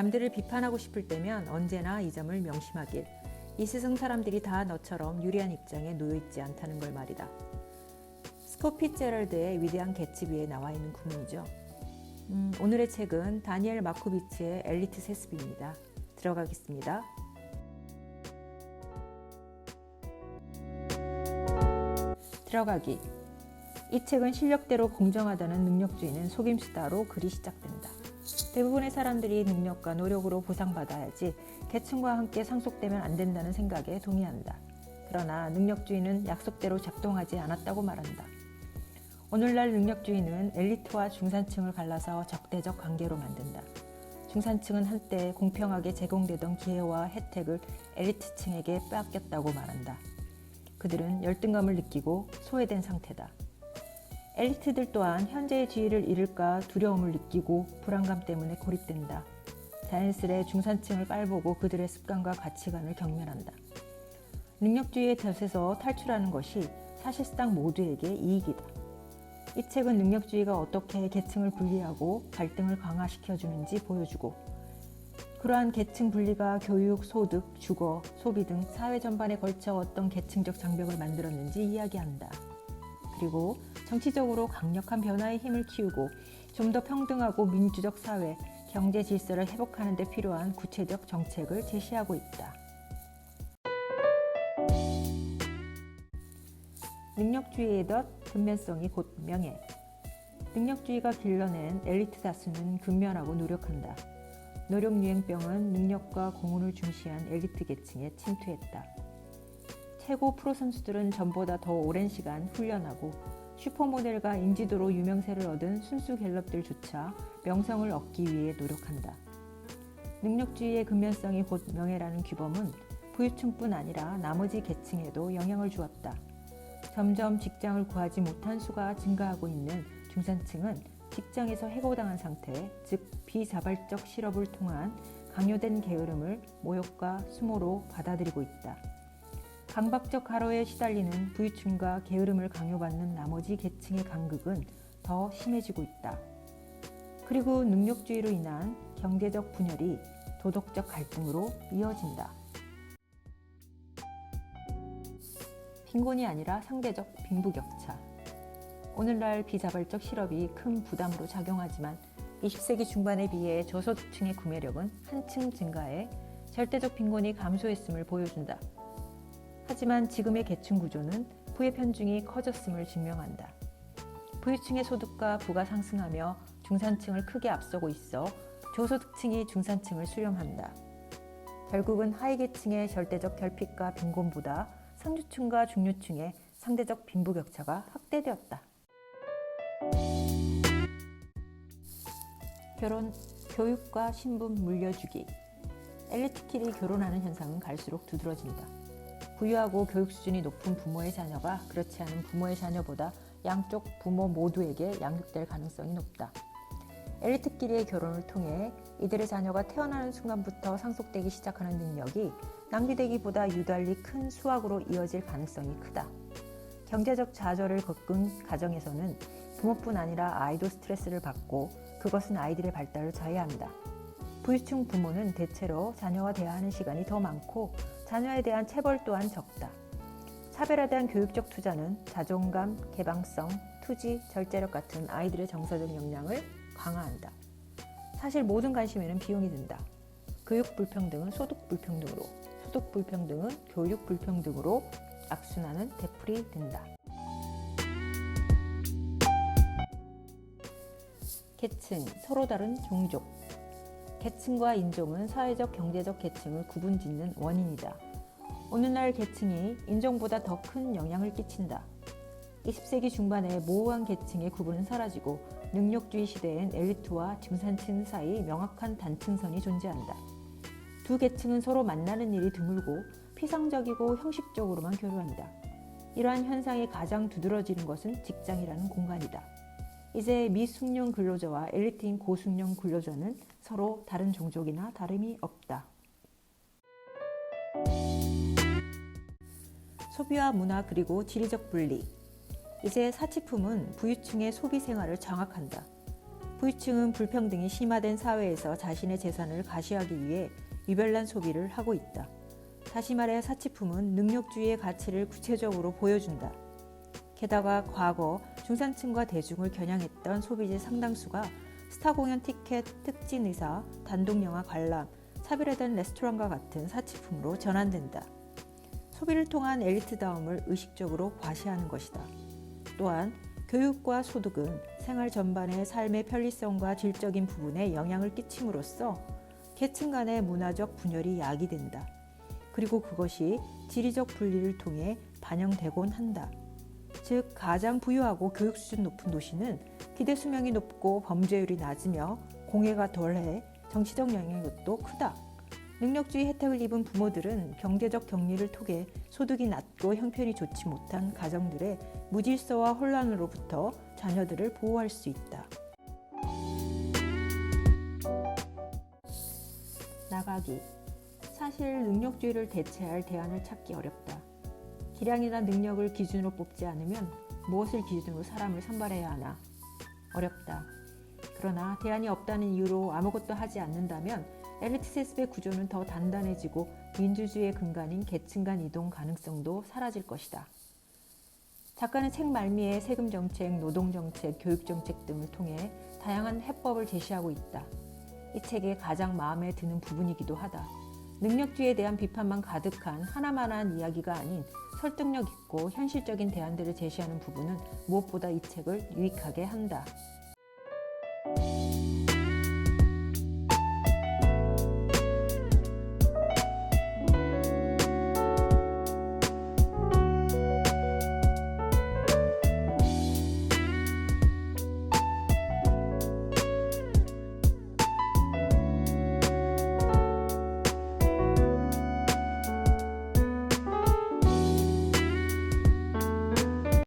남들을 비판하고 싶을 때면 언제나 이 점을 명심하길. 이 세상 사람들이 다 너처럼 유리한 입장에 놓여있지 않다는 걸 말이다. 스콧 피츠제럴드의 위대한 개츠비에 나와 있는 구문이죠. 오늘의 책은 다니엘 마코비츠의 엘리트 세습입니다. 들어가겠습니다. 들어가기. 이 책은 실력대로 공정하다는 능력주의는 속임수다로 글이 시작된다. 대부분의 사람들이 능력과 노력으로 보상받아야지 계층과 함께 상속되면 안 된다는 생각에 동의한다. 그러나 능력주의는 약속대로 작동하지 않았다고 말한다. 오늘날 능력주의는 엘리트와 중산층을 갈라서 적대적 관계로 만든다. 중산층은 한때 공평하게 제공되던 기회와 혜택을 엘리트층에게 빼앗겼다고 말한다. 그들은 열등감을 느끼고 소외된 상태다. 엘리트들 또한 현재의 지위를 잃을까 두려움을 느끼고 불안감 때문에 고립된다. 자연스레 중산층을 깔보고 그들의 습관과 가치관을 경멸한다. 능력주의의 덫에서 탈출하는 것이 사실상 모두에게 이익이다. 이 책은 능력주의가 어떻게 계층을 분리하고 갈등을 강화시켜주는지 보여주고, 그러한 계층 분리가 교육, 소득, 주거, 소비 등 사회 전반에 걸쳐 어떤 계층적 장벽을 만들었는지 이야기한다. 그리고 정치적으로 강력한 변화의 힘을 키우고 좀 더 평등하고 민주적 사회, 경제 질서를 회복하는 데 필요한 구체적 정책을 제시하고 있다. 능력주의의 덫, 근면성이 곧 명예. 능력주의가 길러낸 엘리트 다수는 근면하고 노력한다. 노력 유행병은 능력과 공헌을 중시한 엘리트 계층에 침투했다. 최고 프로 선수들은 전보다 더 오랜 시간 훈련하고 슈퍼모델과 인지도로 유명세를 얻은 순수 갤럽들조차 명성을 얻기 위해 노력한다. 능력주의의 근면성이 곧 명예라는 규범은 부유층뿐 아니라 나머지 계층에도 영향을 주었다. 점점 직장을 구하지 못한 수가 증가하고 있는 중산층은 직장에서 해고당한 상태, 즉 비자발적 실업을 통한 강요된 게으름을 모욕과 수모로 받아들이고 있다. 강박적 과로에 시달리는 부유층과 게으름을 강요받는 나머지 계층의 간극은 더 심해지고 있다. 그리고 능력주의로 인한 경제적 분열이 도덕적 갈등으로 이어진다. 빈곤이 아니라 상대적 빈부격차. 오늘날 비자발적 실업이 큰 부담으로 작용하지만 20세기 중반에 비해 저소득층의 구매력은 한층 증가해 절대적 빈곤이 감소했음을 보여준다. 하지만 지금의 계층 구조는 부의 편중이 커졌음을 증명한다. 부유층의 소득과 부가 상승하며 중산층을 크게 앞서고 있어 저소득층이 중산층을 수렴한다. 결국은 하위 계층의 절대적 결핍과 빈곤보다 상류층과 중류층의 상대적 빈부격차가 확대되었다. 결혼, 교육과 신분 물려주기. 엘리트끼리 결혼하는 현상은 갈수록 두드러진다. 부유하고 교육 수준이 높은 부모의 자녀가 그렇지 않은 부모의 자녀보다 양쪽 부모 모두에게 양육될 가능성이 높다. 엘리트끼리의 결혼을 통해 이들의 자녀가 태어나는 순간부터 상속되기 시작하는 능력이 낭비되기보다 유달리 큰 수확으로 이어질 가능성이 크다. 경제적 좌절을 겪은 가정에서는 부모뿐 아니라 아이도 스트레스를 받고 그것은 아이들의 발달을 저해한다. 부유층 부모는 대체로 자녀와 대화하는 시간이 더 많고 자녀에 대한 체벌 또한 적다. 차별에 대한 교육적 투자는 자존감, 개방성, 투지, 절제력 같은 아이들의 정서적 역량을 강화한다. 사실 모든 관심에는 비용이 든다. 교육 불평등은 소득 불평등으로, 소득 불평등은 교육 불평등으로 악순환은 되풀이 된다. 계층, 서로 다른 종족. 계층과 인종은 사회적, 경제적 계층을 구분짓는 원인이다. 오늘날 계층이 인종보다 더 큰 영향을 끼친다. 20세기 중반에 모호한 계층의 구분은 사라지고 능력주의 시대엔 엘리트와 중산층 사이 명확한 단층선이 존재한다. 두 계층은 서로 만나는 일이 드물고 피상적이고 형식적으로만 교류한다. 이러한 현상이 가장 두드러지는 것은 직장이라는 공간이다. 이제 미숙련 근로자와 엘리트인 고숙련 근로자는 서로 다른 종족이나 다름이 없다. 소비와 문화 그리고 지리적 분리. 이제 사치품은 부유층의 소비 생활을 장악한다. 부유층은 불평등이 심화된 사회에서 자신의 재산을 과시하기 위해 유별난 소비를 하고 있다. 다시 말해 사치품은 능력주의의 가치를 구체적으로 보여준다. 게다가 과거 중산층과 대중을 겨냥했던 소비재 상당수가 스타 공연 티켓, 특진 의사, 단독 영화 관람, 차별화된 레스토랑과 같은 사치품으로 전환된다. 소비를 통한 엘리트다움을 의식적으로 과시하는 것이다. 또한 교육과 소득은 생활 전반의 삶의 편리성과 질적인 부분에 영향을 끼침으로써 계층 간의 문화적 분열이 야기된다. 그리고 그것이 지리적 분리를 통해 반영되곤 한다. 즉 가장 부유하고 교육 수준 높은 도시는 기대 수명이 높고 범죄율이 낮으며 공해가 덜해 정치적 영향력도 크다. 능력주의 혜택을 입은 부모들은 경제적 격리를 통해 소득이 낮고 형편이 좋지 못한 가정들의 무질서와 혼란으로부터 자녀들을 보호할 수 있다. 나가기. 사실 능력주의를 대체할 대안을 찾기 어렵다. 기량이나 능력을 기준으로 뽑지 않으면 무엇을 기준으로 사람을 선발해야 하나? 어렵다. 그러나 대안이 없다는 이유로 아무것도 하지 않는다면 엘리트 세습의 구조는 더 단단해지고 민주주의의 근간인 계층 간 이동 가능성도 사라질 것이다. 작가는 책 말미에 세금 정책, 노동 정책, 교육 정책 등을 통해 다양한 해법을 제시하고 있다. 이 책의 가장 마음에 드는 부분이기도 하다. 능력주의에 대한 비판만 가득한 하나만한 이야기가 아닌 설득력 있고 현실적인 대안들을 제시하는 부분은 무엇보다 이 책을 유익하게 한다.